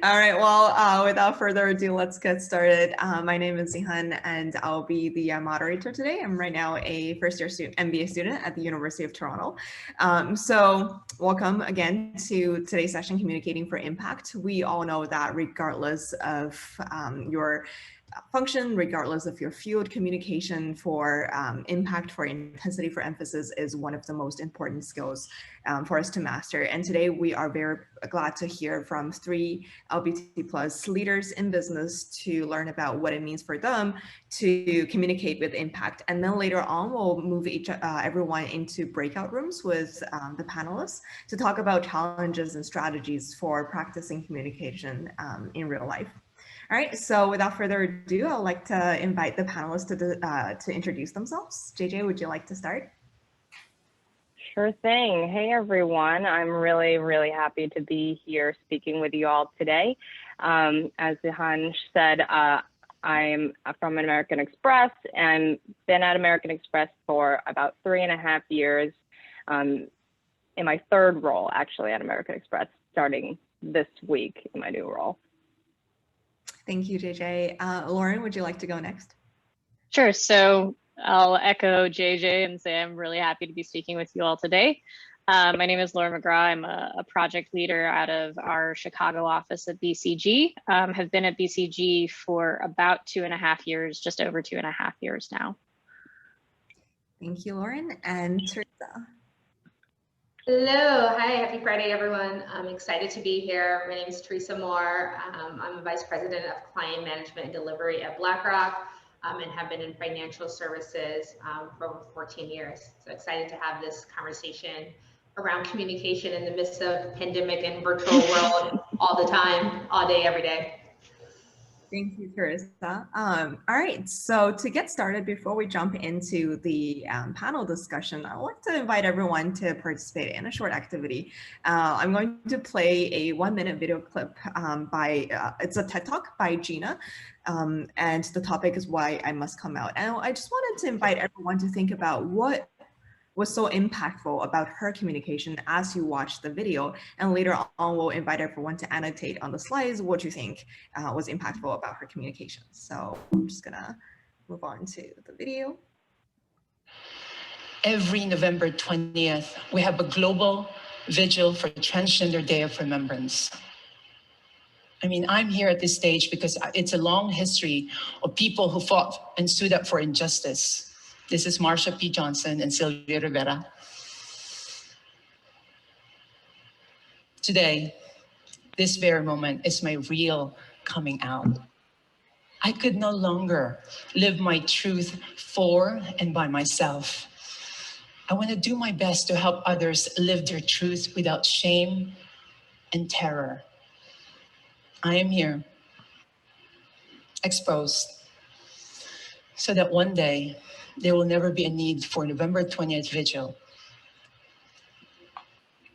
All right. Well, without further ado, let's get started. My name is Zihan, and I'll be the moderator today. I'm right now a first-year MBA student at the University of Toronto. So welcome again to today's session, Communicating for Impact. We all know that regardless of your function, regardless of your field, communication for impact, for intensity, for emphasis is one of the most important skills for us to master. And today we are very glad to hear from 3 LBT plus leaders in business to learn about what it means for them to communicate with impact. And then later on, we'll move everyone into breakout rooms with the panelists to talk about challenges and strategies for practicing communication in real life. All right, so without further ado, I'd like to invite the panelists to introduce themselves. JJ, would you like to start? Sure thing. Hey, everyone. I'm really happy to be here speaking with you all today. As Zihan said, I'm from American Express and been at American Express for about 3.5 years in my 3rd role, actually, at American Express, starting this week in my new role. Thank you, JJ. Lauren, would you like to go next? Sure. So I'll echo JJ and say I'm really happy to be speaking with you all today. My name is Lauren McGraw. I'm a project leader out of our Chicago office at BCG. Have been at BCG for about 2.5 years, just over 2.5 years now. Thank you, Lauren. And Teresa. Hello, hi, happy Friday, everyone. I'm excited to be here. My name is Teresa Moore. I'm a Vice President of Client Management and Delivery at BlackRock and have been in financial services for over 14 years. So excited to have this conversation around communication in the midst of pandemic and virtual world all the time, all day, every day. Thank you, Teresa. All right, so to get started, before we jump into the panel discussion, I'd like to invite everyone to participate in a short activity. I'm going to play a 1-minute video clip it's a TED Talk by Gina, and the topic is why I must come out. And I just wanted to invite everyone to think about what was so impactful about her communication as you watch the video. And later on, we'll invite everyone to annotate on the slides what you think was impactful about her communication. So I'm just gonna move on to the video. Every November 20th, we have a global vigil for Transgender Day of Remembrance. I mean, I'm here at this stage because it's a long history of people who fought and stood up for injustice. This is Marsha P. Johnson and Sylvia Rivera. Today, this very moment is my real coming out. I could no longer live my truth for and by myself. I want to do my best to help others live their truth without shame and terror. I am here, exposed, so that one day there will never be a need for November 20th vigil.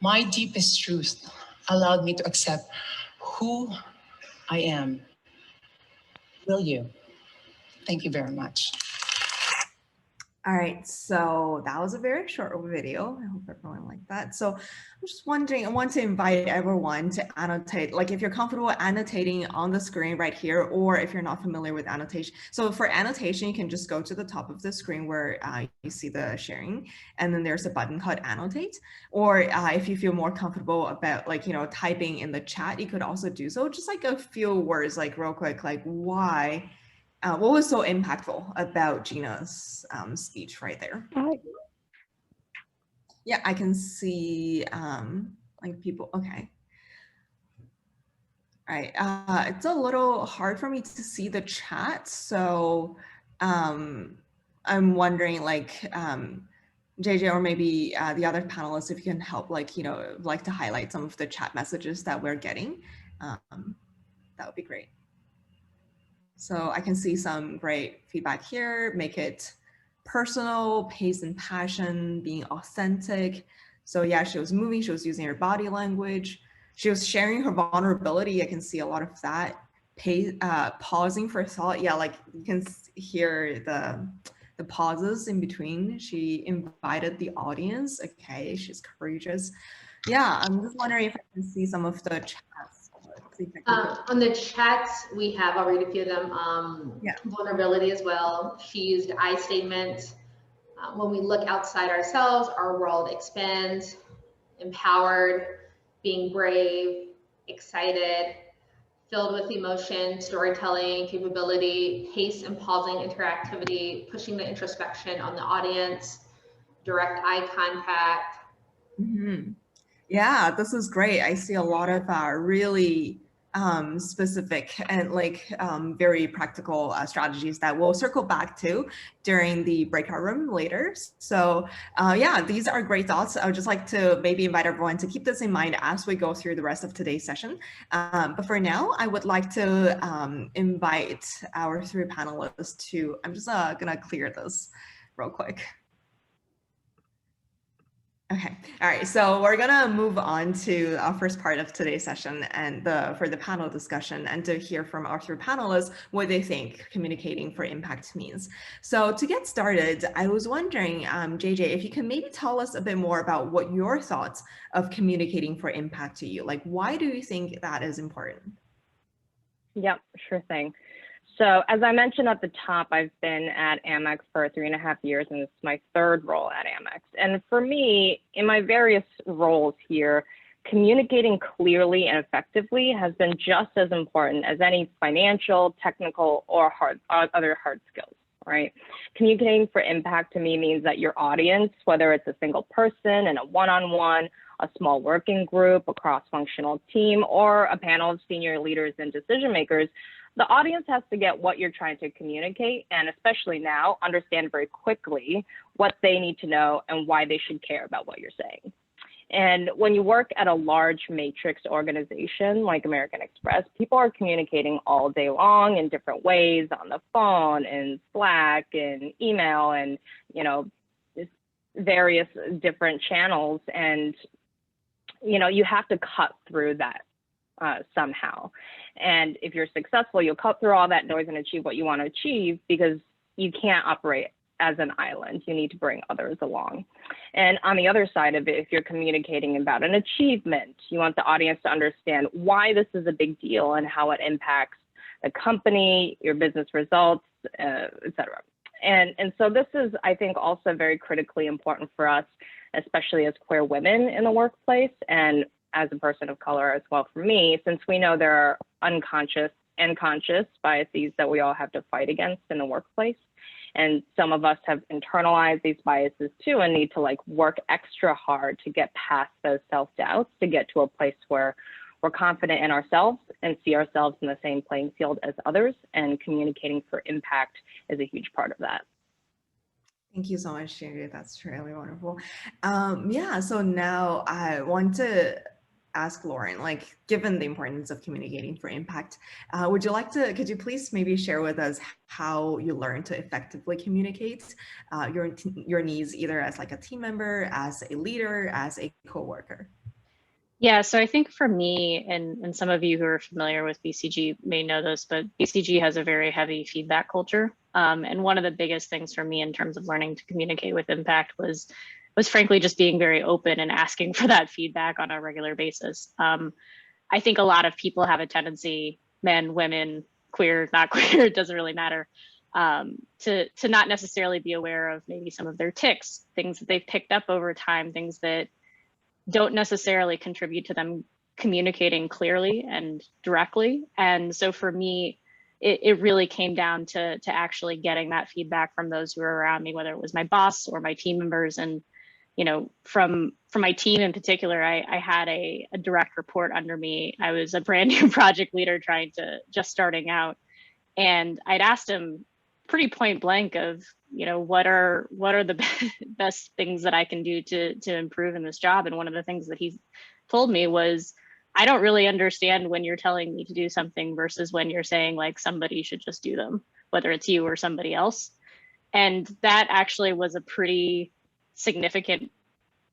My deepest truth allowed me to accept who I am. Will you? Thank you very much. All right, so that was a very short video. I hope everyone liked that. So I'm just wondering, I want to invite everyone to annotate, like if you're comfortable annotating on the screen right here, or if you're not familiar with annotation. So for annotation, you can just go to the top of the screen where you see the sharing, and then there's a button called annotate. Or if you feel more comfortable about typing in the chat, you could also do so. Just like a few words, like real quick, like why. What was so impactful about Gina's speech right there? Yeah, I can see like people, okay. All right, it's a little hard for me to see the chat. So I'm wondering like, JJ or maybe the other panelists, if you can help like to highlight some of the chat messages that we're getting, that would be great. So I can see some great feedback here. Make it personal, pace and passion, being authentic. So yeah, she was moving, she was using her body language. She was sharing her vulnerability. I can see a lot of that. Pausing for thought. Yeah, like you can hear the pauses in between. She invited the audience. Okay, she's courageous. Yeah, I'm just wondering if I can see some of the chats. Let's On the chats we have, I'll read a few of them. Yeah. Vulnerability as well. She used I statements. When we look outside ourselves, our world expands. Empowered, being brave, excited, filled with emotion, storytelling, capability, pace and pausing interactivity, pushing the introspection on the audience, direct eye contact. Mm-hmm. Yeah, this is great. I see a lot of really specific and very practical strategies that we'll circle back to during the breakout room later. So yeah, these are great thoughts. I would just like to maybe invite everyone to keep this in mind as we go through the rest of today's session. But for now, I would like to invite our three panelists to, I'm just gonna clear this real quick. Okay, all right, so we're gonna move on to our first part of today's session and for the panel discussion and to hear from our three panelists what they think communicating for impact means. So to get started, I was wondering, JJ, if you can maybe tell us a bit more about what your thoughts of communicating for impact to you, like why do you think that is important? Yep, sure thing. So as I mentioned at the top, I've been at Amex for 3.5 years, and this is my third role at Amex. And for me, in my various roles here, communicating clearly and effectively has been just as important as any financial, technical, or other hard skills, right? Communicating for impact to me means that your audience, whether it's a single person in a one-on-one, a small working group, a cross-functional team, or a panel of senior leaders and decision makers, the audience has to get what you're trying to communicate, and especially now, understand very quickly what they need to know and why they should care about what you're saying. And when you work at a large matrix organization like American Express, people are communicating all day long in different ways on the phone, in Slack, in email, and various different channels. And you have to cut through that somehow. And if you're successful, you'll cut through all that noise and achieve what you want to achieve, because you can't operate as an island. You need to bring others along. And on the other side of it, if you're communicating about an achievement, you want the audience to understand why this is a big deal and how it impacts the company, your business results, et cetera. And so this is, I think, also very critically important for us, especially as queer women in the workplace, and as a person of color as well for me, since we know there are unconscious and conscious biases that we all have to fight against in the workplace. And some of us have internalized these biases too and need to work extra hard to get past those self-doubts to get to a place where we're confident in ourselves and see ourselves in the same playing field as others, and communicating for impact is a huge part of that. Thank you so much, Sherry. That's really wonderful. Yeah, so now I want to ask Lauren, given the importance of communicating for impact, could you please maybe share with us how you learn to effectively communicate your needs, either as a team member, as a leader, as a coworker? Yeah, so I think for me, and some of you who are familiar with BCG may know this, but BCG has a very heavy feedback culture. And one of the biggest things for me in terms of learning to communicate with impact was frankly just being very open and asking for that feedback on a regular basis. I think a lot of people have a tendency, men, women, queer, not queer, it doesn't really matter, to not necessarily be aware of maybe some of their tics, things that they've picked up over time, things that don't necessarily contribute to them communicating clearly and directly. And so for me, it really came down to actually getting that feedback from those who were around me, whether it was my boss or my team members. And from my team in particular, I had a direct report under me. I was a brand new project leader just starting out. And I'd asked him pretty point blank of, what are the best things that I can do to improve in this job? And one of the things that he told me was, I don't really understand when you're telling me to do something versus when you're saying somebody should just do them, whether it's you or somebody else. And that actually was a pretty significant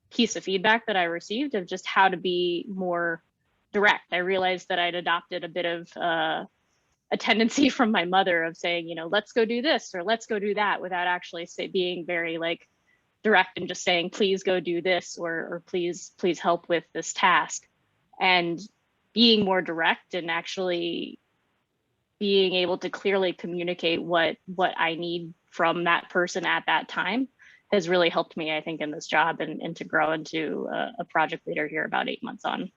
piece of feedback that I received of just how to be more direct. I realized that I'd adopted a bit of a tendency from my mother of saying, let's go do this or let's go do that, without actually being very direct and just saying, please go do this, or please help with this task. And being more direct and actually being able to clearly communicate what I need from that person at that time has really helped me, I think, in this job and to grow into a project leader here about 8 months on.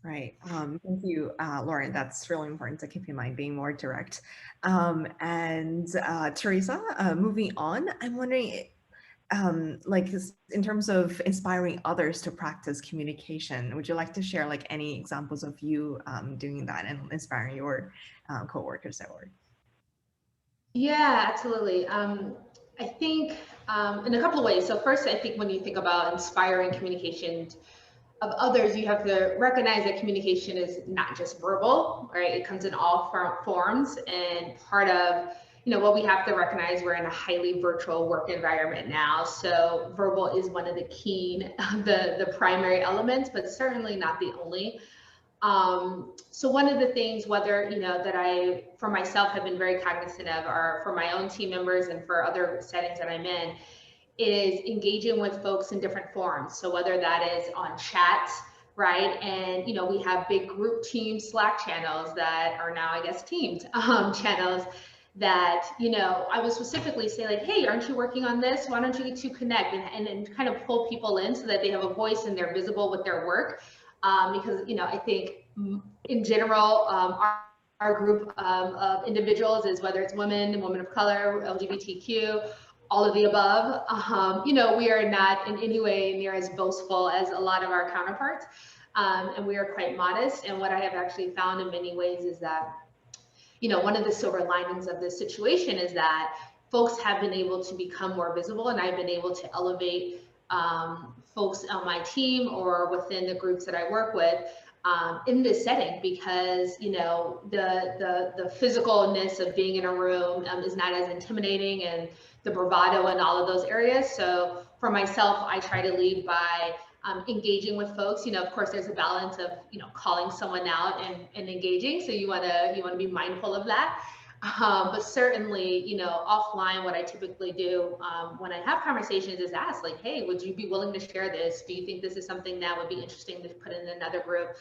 Right. Thank you, Lauren. That's really important to keep in mind, being more direct. And Teresa, moving on, I'm wondering, in terms of inspiring others to practice communication, would you like to share like any examples of you doing that and inspiring your coworkers at work? Yeah, absolutely. I think in a couple of ways. So first, I think when you think about inspiring communication of others, you have to recognize that communication is not just verbal, right? It comes in all forms, and part of what we have to recognize, we're in a highly virtual work environment now. So verbal is one of the key, the primary elements, but certainly not the only. So one of the things, whether, that I, for myself, have been very cognizant of, or for my own team members and for other settings that I'm in, is engaging with folks in different forms. So whether that is on chats, right? And, we have big group team Slack channels that are now, I guess, teamed channels that, I would specifically say like, hey, aren't you working on this? Why don't you two connect and kind of pull people in so that they have a voice and they're visible with their work. Because, I think in general, our group of individuals is, whether it's women of color, LGBTQ, all of the above, we are not in any way near as boastful as a lot of our counterparts. And we are quite modest. And what I have actually found in many ways is that, one of the silver linings of this situation is that folks have been able to become more visible, and I've been able to elevate folks on my team or within the groups that I work with in this setting, because the physicalness of being in a room is not as intimidating, and the bravado in all of those areas. So for myself, I try to lead by engaging with folks. Of course, there's a balance of calling someone out and engaging. So you want to be mindful of that. But certainly, offline, what I typically do when I have conversations is ask, like, hey, would you be willing to share this? Do you think this is something that would be interesting to put in another group?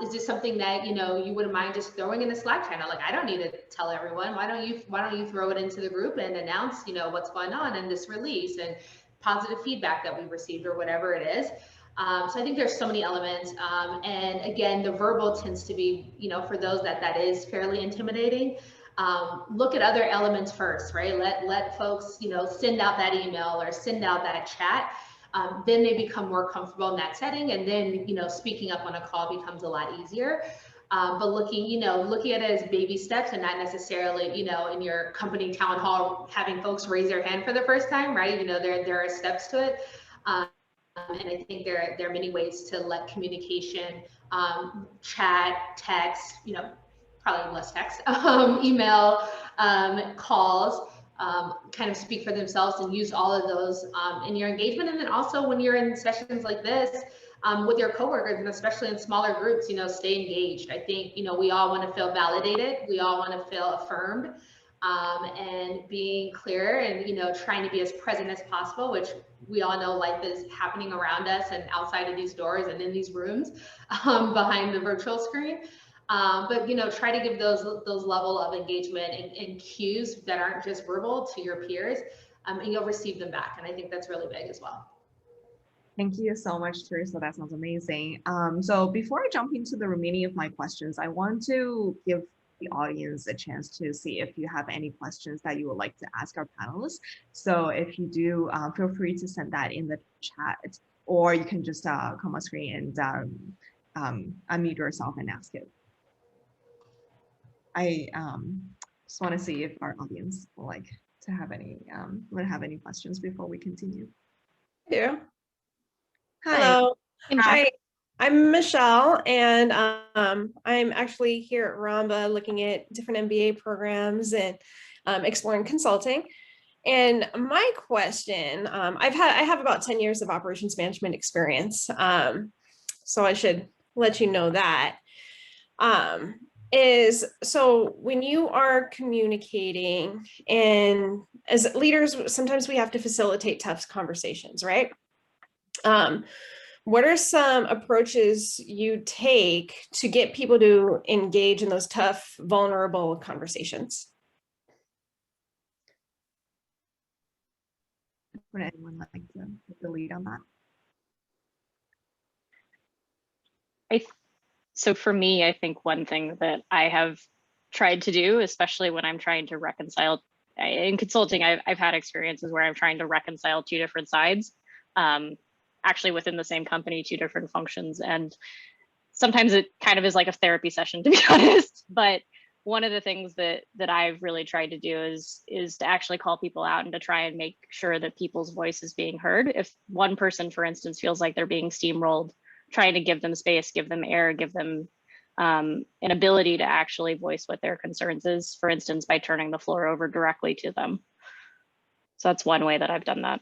Is this something that you wouldn't mind just throwing in the Slack channel? Like, I don't need to tell everyone. Why don't you throw it into the group and announce what's going on in this release and positive feedback that we received or whatever it is. So I think there's so many elements. And again, the verbal tends to be, for those that is fairly intimidating. Look at other elements first, right? Let folks, send out that email or send out that chat. Then they become more comfortable in that setting, and then speaking up on a call becomes a lot easier. But looking at it as baby steps, and not necessarily in your company town hall having folks raise their hand for the first time, right? There are steps to it, and I think there are many ways to let communication, chat, text, probably less text, email, calls, kind of speak for themselves, and use all of those in your engagement. And then also when you're in sessions like this with your coworkers, and especially in smaller groups, stay engaged. I think, we all want to feel validated. We all want to feel affirmed, and being clear and, trying to be as present as possible, which we all know life is happening around us and outside of these doors and in these rooms behind the virtual screen. But try to give those level of engagement and cues that aren't just verbal to your peers, and you'll receive them back. And I think that's really big as well. Thank you so much, Teresa. That sounds amazing. So before I jump into the remaining of my questions, I want to give the audience a chance to see if you have any questions that you would like to ask our panelists. So if you do, feel free to send that in the chat, or you can just come on screen and unmute yourself and ask it. I just want to see if our audience would like to have any questions before we continue. I do. Hi. Hello. Hey, Hi, I'm Michelle, and I'm actually here at Ramba looking at different MBA programs and exploring consulting. And my question, I have about 10 years of operations management experience, so I should let you know that. So when you are communicating, and as leaders, sometimes we have to facilitate tough conversations, right? what are some approaches you take to get people to engage in those tough, vulnerable conversations? Would anyone like to take the lead on that? So for me, I think one thing that I have tried to do, especially when I'm trying to reconcile in consulting, I've had experiences where I'm trying to reconcile two different sides, actually within the same company, two different functions. And sometimes it kind of is like a therapy session, to be honest. But one of the things that I've really tried to do is to actually call people out and to try and make sure that people's voice is being heard. If one person, for instance, feels like they're being steamrolled, trying to give them space, give them air, give them an ability to actually voice what their concerns is, for instance, by turning the floor over directly to them. So that's one way that I've done that.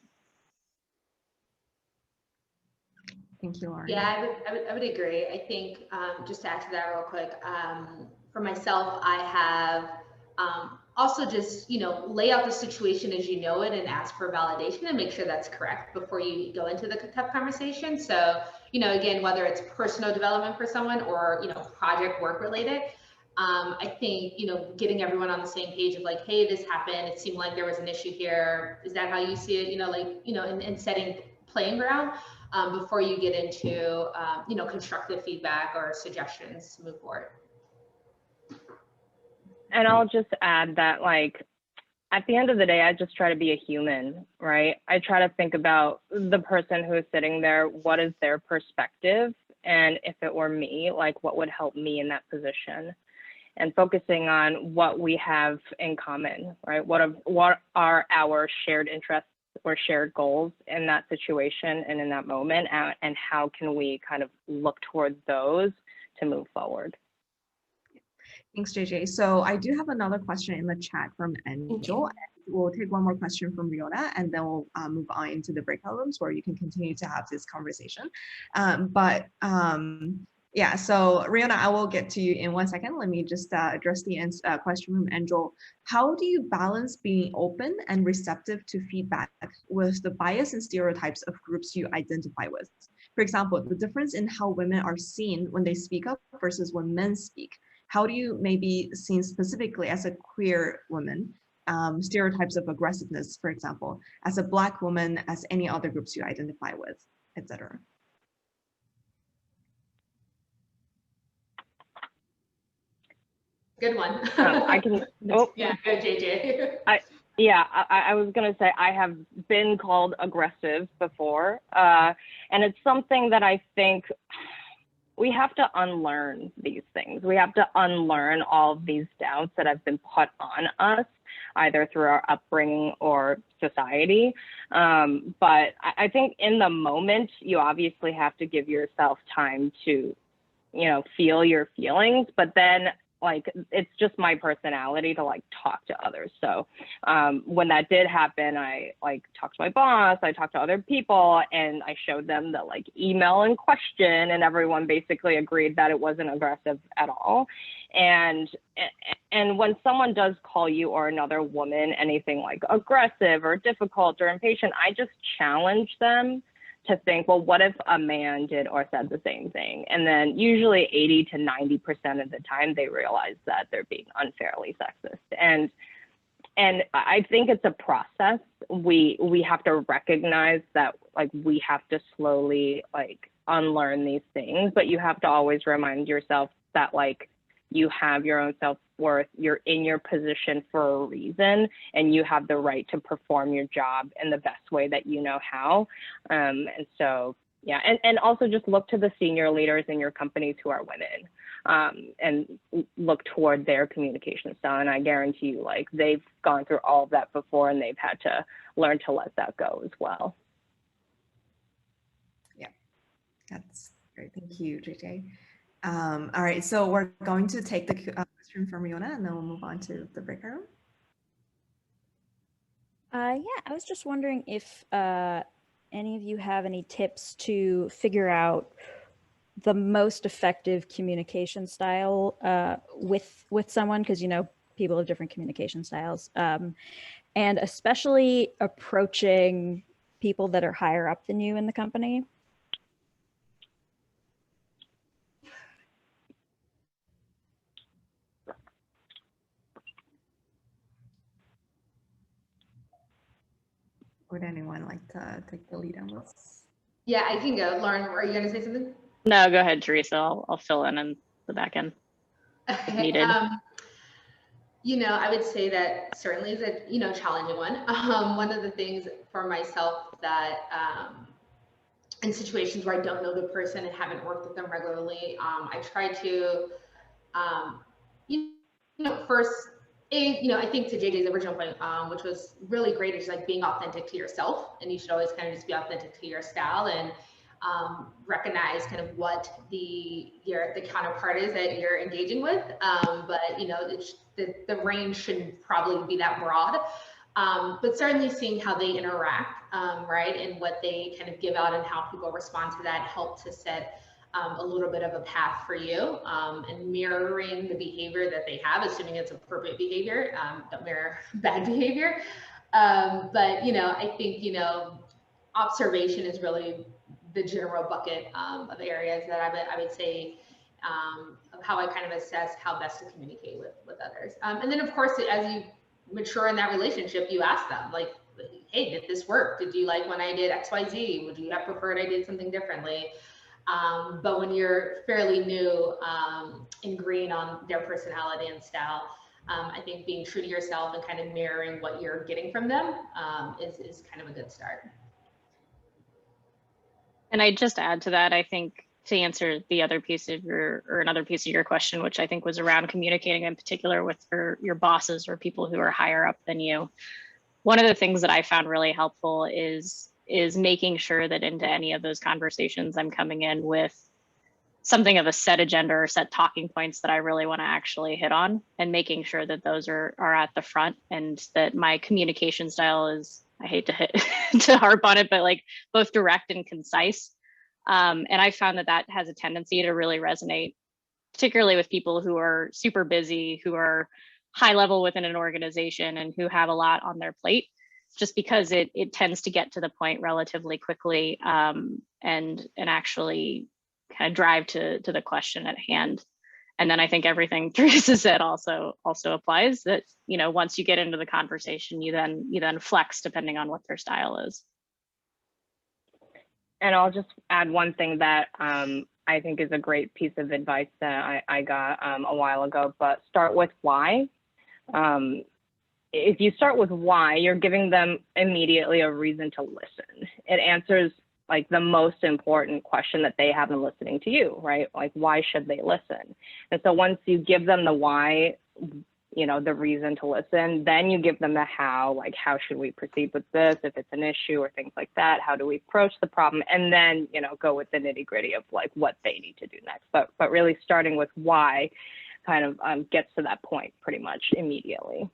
Thank you, Lauren. Yeah, I would agree. I think just to add to that real quick, for myself, I have also just, lay out the situation as you know it and ask for validation and make sure that's correct before you go into the tough conversation. So, again, whether it's personal development for someone or, project work related, I think, getting everyone on the same page of like, hey, this happened. It seemed like there was an issue here. Is that how you see it? And setting playing ground before you get into, constructive feedback or suggestions to move forward. And I'll just add that, at the end of the day, I just try to be a human, right? I try to think about the person who is sitting there, what is their perspective? And if it were me, what would help me in that position? And focusing on what we have in common, right? What are our shared interests or shared goals in that situation and in that moment? And how can we kind of look towards those to move forward? Thanks, JJ. So I do have another question in the chat from Angel. We'll take one more question from Riona, and then we'll move on into the breakout rooms where you can continue to have this conversation. Yeah, so Riona, I will get to you in 1 second. Let me just address the question from Angel. How do you balance being open and receptive to feedback with the bias and stereotypes of groups you identify with? For example, the difference in how women are seen when they speak up versus when men speak. How do you maybe seen specifically as a queer woman, stereotypes of aggressiveness, for example, as a Black woman, as any other groups you identify with, etc.? Good one. I can. Oh, yeah, good, JJ. I was going to say I have been called aggressive before, and it's something that I think we have to unlearn these things. We have to unlearn all of these doubts that have been put on us, either through our upbringing or society. But I think in the moment, you obviously have to give yourself time to, feel your feelings, but then it's just my personality to talk to others. So when that did happen, I talked to my boss, I talked to other people, and I showed them the email in question, and everyone basically agreed that it wasn't aggressive at all. And when someone does call you or another woman anything like aggressive or difficult or impatient, I just challenge them to think, well, what if a man did or said the same thing? And then usually 80 to 90% of the time they realize that they're being unfairly sexist. And I think it's a process. We have to recognize that we have to slowly unlearn these things, but you have to always remind yourself that you have your own self-worth, you're in your position for a reason, and you have the right to perform your job in the best way that you know how. And so, yeah, and also just look to the senior leaders in your companies who are women, and look toward their communication style. And I guarantee you, they've gone through all of that before, and they've had to learn to let that go as well. Yeah, that's great. Thank you, JJ. All right, so we're going to take the question from Riona, and then we'll move on to the breakout room. Yeah, I was just wondering if any of you have any tips to figure out the most effective communication style with someone, because people have different communication styles, and especially approaching people that are higher up than you in the company. Would anyone like to take the lead on this? Yeah, I can go. Lauren, are you going to say something? No, go ahead, Teresa. I'll fill in the back end if Okay. needed. I would say that certainly is a, challenging one. One of the things for myself that, in situations where I don't know the person and haven't worked with them regularly, I try to, first, I think to JJ's original point, which was really great, is like being authentic to yourself, and you should always kind of just be authentic to your style and recognize kind of what the counterpart is that you're engaging with. But the range shouldn't probably be that broad. But certainly seeing how they interact, right, and what they kind of give out and how people respond to that help to set a little bit of a path for you, and mirroring the behavior that they have, assuming it's appropriate behavior. Don't mirror bad behavior. But I think observation is really the general bucket of areas that I would say of how I kind of assess how best to communicate with others. And then of course, as you mature in that relationship, you ask them like, hey, did this work? Did you like when I did XYZ? Would you have preferred I did something differently? But when you're fairly new and green on their personality and style, I think being true to yourself and kind of mirroring what you're getting from them is kind of a good start. And I just add to that, I think to answer the other piece of another piece of your question, which I think was around communicating in particular with your bosses or people who are higher up than you. One of the things that I found really helpful is making sure that into any of those conversations, I'm coming in with something of a set agenda or set talking points that I really want to actually hit on, and making sure that those are at the front, and that my communication style is, I hate to harp on it, but like both direct and concise. And I found that has a tendency to really resonate, particularly with people who are super busy, who are high level within an organization, and who have a lot on their plate, just because it tends to get to the point relatively quickly, and actually kind of drive to the question at hand. And then I think everything Teresa said also applies, that once you get into the conversation, you then flex depending on what their style is. And I'll just add one thing that I think is a great piece of advice that I got a while ago, but start with why. If you start with why, you're giving them immediately a reason to listen. It answers like the most important question that they have in listening to you, right? Like, why should they listen? And so once you give them the why, the reason to listen, then you give them the how, like, how should we proceed with this? If it's an issue or things like that, how do we approach the problem? And then, go with the nitty gritty of like what they need to do next. But really starting with why kind of gets to that point pretty much immediately.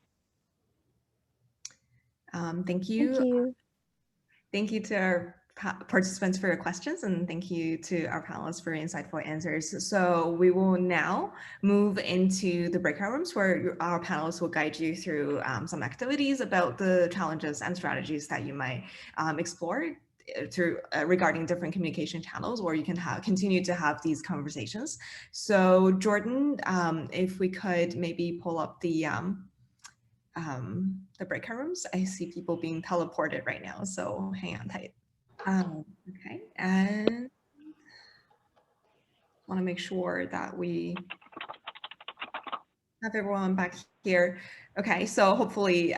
Thank you. Thank you. Thank you to our participants for your questions, and thank you to our panelists for insightful answers. So we will now move into the breakout rooms, where our panelists will guide you through some activities about the challenges and strategies that you might explore through regarding different communication channels, or you can continue to have these conversations. So Jordan, if we could maybe pull up the breakout rooms. I see people being teleported right now, so hang on tight. Okay, and want to make sure that we have everyone back here. Okay, so hopefully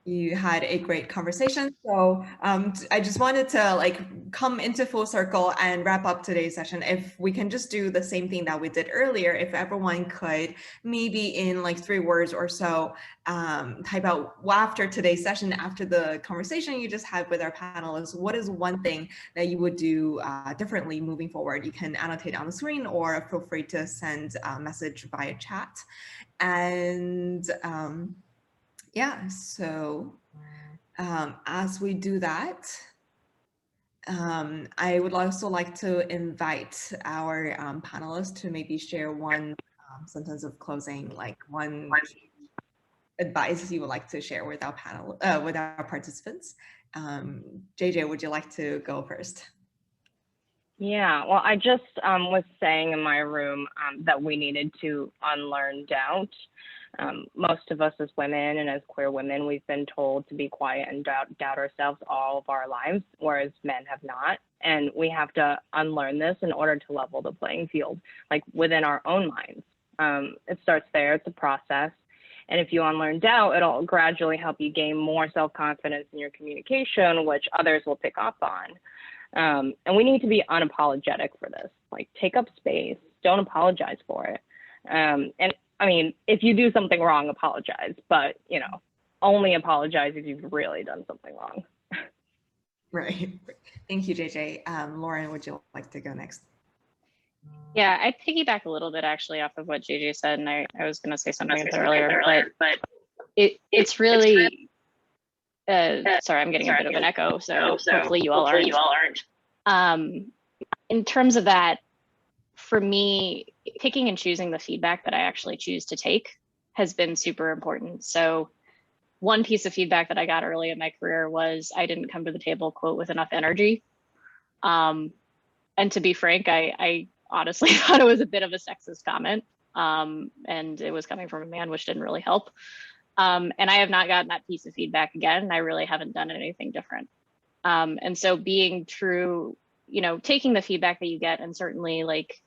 you had a great conversation. So I just wanted to come into full circle and wrap up today's session. If we can just do the same thing that we did earlier, if everyone could maybe in 3 words or so type out after today's session, after the conversation you just had with our panelists, what is one thing that you would do differently moving forward? You can annotate on the screen or feel free to send a message via chat. And yeah, so as we do that, I would also like to invite our panelists to maybe share one sentence of closing, like one advice you would like to share with our panel, with our participants. JJ, would you like to go first? Yeah, well, I just was saying in my room that we needed to unlearn doubt. Most of us as women and as queer women, we've been told to be quiet and doubt ourselves all of our lives, whereas men have not. And we have to unlearn this in order to level the playing field, like within our own minds. It starts there, it's a process. And if you unlearn doubt, it'll gradually help you gain more self-confidence in your communication, which others will pick up on. And we need to be unapologetic for this, like take up space, don't apologize for it. And I mean, if you do something wrong, apologize, but you know, only apologize if you've really done something wrong. Right. Thank you, JJ. Lauren, would you like to go next? Yeah, I piggyback a little bit actually off of what JJ said, and I was going to say something earlier, but it's really, sorry, I'm getting a bit of an echo, so hopefully you all aren't. In terms of that, for me, picking and choosing the feedback that I actually choose to take has been super important. So one piece of feedback that I got early in my career was I didn't come to the table, quote, with enough energy. And to be frank, I honestly thought it was a bit of a sexist comment. And it was coming from a man, which didn't really help. And I have not gotten that piece of feedback again. I really haven't done anything different. And so being true, you know, taking the feedback that you get and certainly like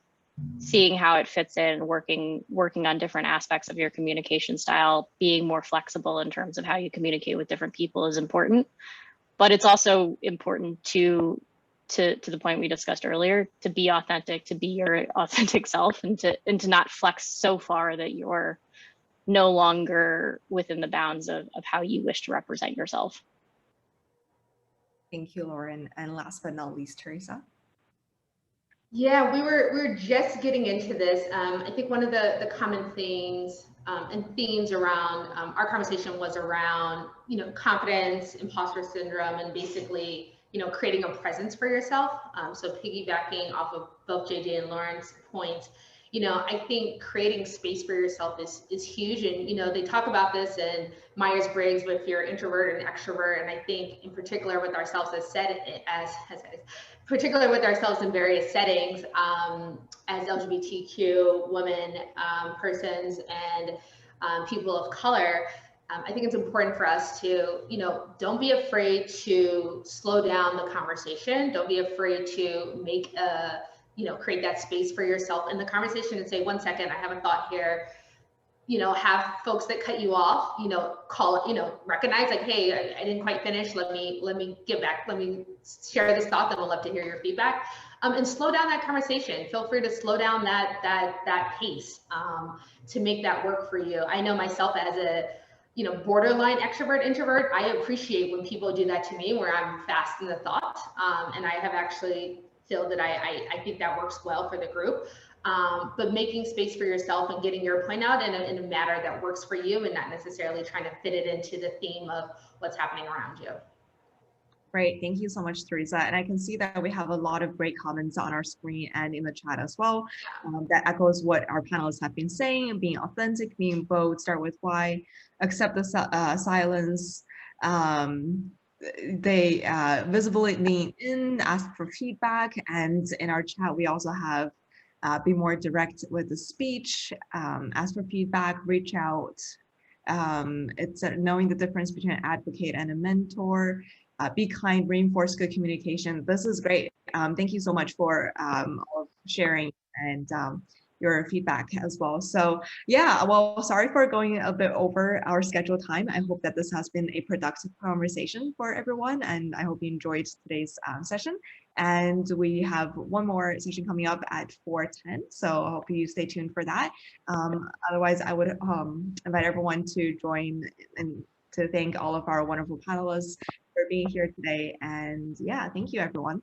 seeing how it fits in, working on different aspects of your communication style, being more flexible in terms of how you communicate with different people is important. But it's also important to the point we discussed earlier, to be authentic, to be your authentic self, and to not flex so far that you're no longer within the bounds of how you wish to represent yourself. Thank you, Lauren. And last but not least, Teresa. Yeah, we were just getting into this. I think one of the common things and themes around our conversation was around, you know, confidence, imposter syndrome, and basically, you know, creating a presence for yourself. So piggybacking off of both JJ and Lauren's points, you know, I think creating space for yourself is huge. And, you know, they talk about this in Myers-Briggs with your introvert and extrovert. And I think in particular with ourselves particularly with ourselves in various settings, as LGBTQ women, persons, and people of color, I think it's important for us to, you know, don't be afraid to slow down the conversation. Don't be afraid to make you know, create that space for yourself in the conversation and say, 1 second, I have a thought here. You know, have folks that cut you off, you know, call, you know, recognize like, hey, I didn't quite finish. Let me get back. Let me share this thought. Then we'll love to hear your feedback. And slow down that conversation. Feel free to slow down that pace to make that work for you. I know myself as a, you know, borderline extrovert introvert, I appreciate when people do that to me where I'm fast in the thought. And I have actually feel that I think that works well for the group. But making space for yourself and getting your point out in a manner that works for you and not necessarily trying to fit it into the theme of what's happening around you. Great. Thank you so much, Teresa. And I can see that we have a lot of great comments on our screen and in the chat as well. That echoes what our panelists have been saying: being authentic, being bold, start with why, accept the silence. They visibly lean in, ask for feedback. And in our chat, we also have be more direct with the speech, ask for feedback, reach out. It's knowing the difference between an advocate and a mentor. Be kind, reinforce good communication. This is great. Thank you so much for sharing and your feedback as well. So yeah, well, sorry for going a bit over our scheduled time. I hope that this has been a productive conversation for everyone, and I hope you enjoyed today's session. And we have one more session coming up at 4:10, so I hope you stay tuned for that. Otherwise, I would invite everyone to join and to thank all of our wonderful panelists for being here today. And yeah, thank you, everyone.